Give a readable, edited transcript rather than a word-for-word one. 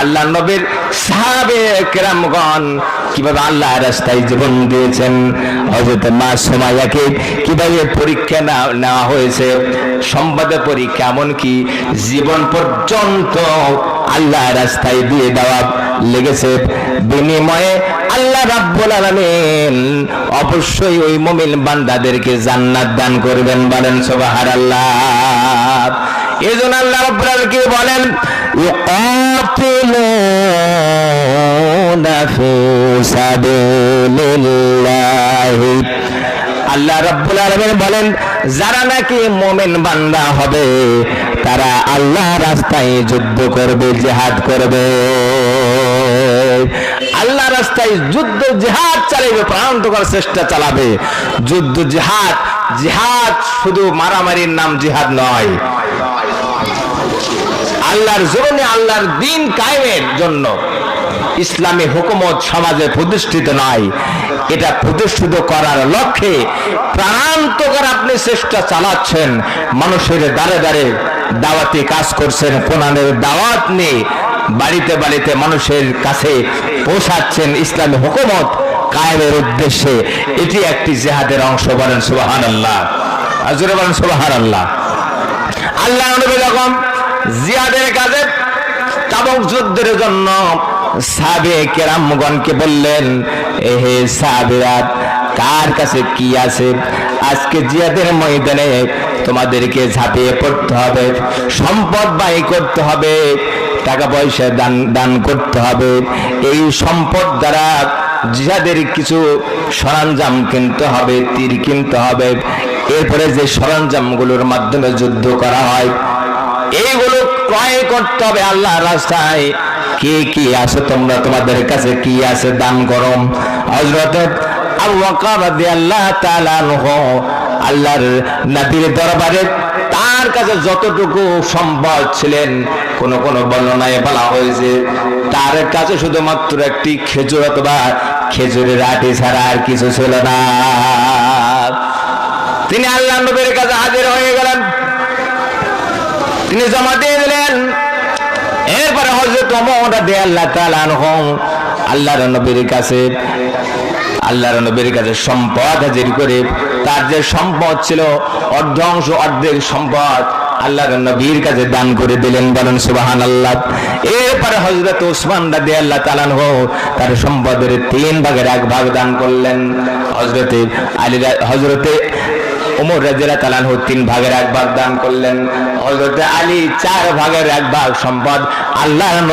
আল্লাহ নবীর সাহাবে কেরামগণ কিভাবে আল্লাহর রাস্তায় জীবন দিয়েছেন, হযরত মা সুমাইয়াকে কিভাবে পরীক্ষা নেওয়া হয়েছে, সম্পদের পরীক্ষা, এমনকি জীবন পর্যন্ত আল্লাহর রাস্তায় দিয়ে দেওয়া লেগেছে। বিনিময়ে আল্লাহ রাব্বুল আলামিন অবশ্যই ওই মুমিন বান্দাদেরকে জান্নাত দান করবেন, বলেন সুবহানাল্লাহ। এজন্য আল্লাহ রাব্বুল আলামিন কি বলেন, ইউকাতিলুনা ফি সাবিলিল্লাহ। আল্লাহ রাব্বুল আলামিন বলেন, যারা নাকি মুমিন বান্দা হবে তারা আল্লাহর রাস্তায় যুদ্ধ করবে, জিহাদ করবে, আল্লাহ রাস্তায় যুদ্ধ জিহাদ চালাবে, প্রাণান্ত করার চেষ্টা চালাবে। যুদ্ধ জিহাদ, জিহাদ শুধু মারামারির নাম জিহাদ নয়, আল্লাহর জমিনে আল্লাহর দ্বীন কায়েমের জন্য ইসলামী হুকুমত সমাজে প্রতিষ্ঠিত নয়, এটা প্রতিষ্ঠিত করার লক্ষ্যে প্রাণান্তকর আপনি চেষ্টা চালাচ্ছেন, মানুষের দ্বারে দ্বারে দাওয়াতি কাজ করছেন, কোরআনের দাওয়াত নিয়ে বাড়িতে বাড়িতে মানুষের কাছে পৌঁছাচ্ছেন ইসলামী হুকুমত কায়েমের উদ্দেশ্যে। এটি একটি জিহাদের অংশ, বলেন সুবহানাল্লাহ, আজরে বলেন সুবহানাল্লাহ। আল্লাহ নবী যখন জিহাদের কাজে তাবুক যুদ্ধের জন্য সাহাবে কেরামগণকে বললেন, হে সাহাবীরা, কার কাছে কি আছে, আজকে জিহাদের ময়দানে তোমাদেরকে ঝাঁপিয়ে পড়তে হবে, সম্পদ ব্যয় করতে হবে, টাকা পয়সা দান করতে হবে, এই সম্পদ দ্বারা জিহাদের কিছু সরঞ্জাম কিনতে হবে, তীর কিনতে হবে, এরপরে যে সরঞ্জামগুলোর মাধ্যমে যুদ্ধ করা হয় এইগুলো ক্রয় করতে হবে আল্লাহর রাস্তায়। কে কি আছে তোমরা, তোমাদের কাছে কি আছে, দান করো। হযরত আবু বকর রাদিয়াল্লাহু তাআলা আনহু আল্লাহর নবীর দরবারে তার কাছে যতটুকু সম্পদ ছিলেন, কোন কোন বর্ণনায় বলা হয়েছে তার কাছে শুধুমাত্র একটি খেজুর অথবা খেজুরের আটি ছাড়া আর কিছু ছিল না। তিনি আল্লাহর নবীর কাছে হাজির হয়ে গেলেন, তিনি জমা দিয়ে দিলেন। এরপরে হযরত ওমর রাদিয়াল্লাহু তাআলা আনহু আল্লাহর নবীর কাছে সম্পদ হাজির করে তার যে সম্পদ ছিল অর্ধেক সম্পদ আল্লাহর নবীর কাছে দান করে দিলেন, বলেন সুবহানাল্লাহ। এরপরে হযরত ওসমান রাদিয়াল্লাহু তাআলা আনহু তার সম্পদের 3 ভাগের 1 ভাগ দান করলেন। হযরতে ওমর রাদিয়াল্লাহু তাআলা আনহু 3 ভাগের 1 ভাগ দান করলেন। হযরত আলী 4 ভাগের 1 ভাগ সম্পদ আল্লাহর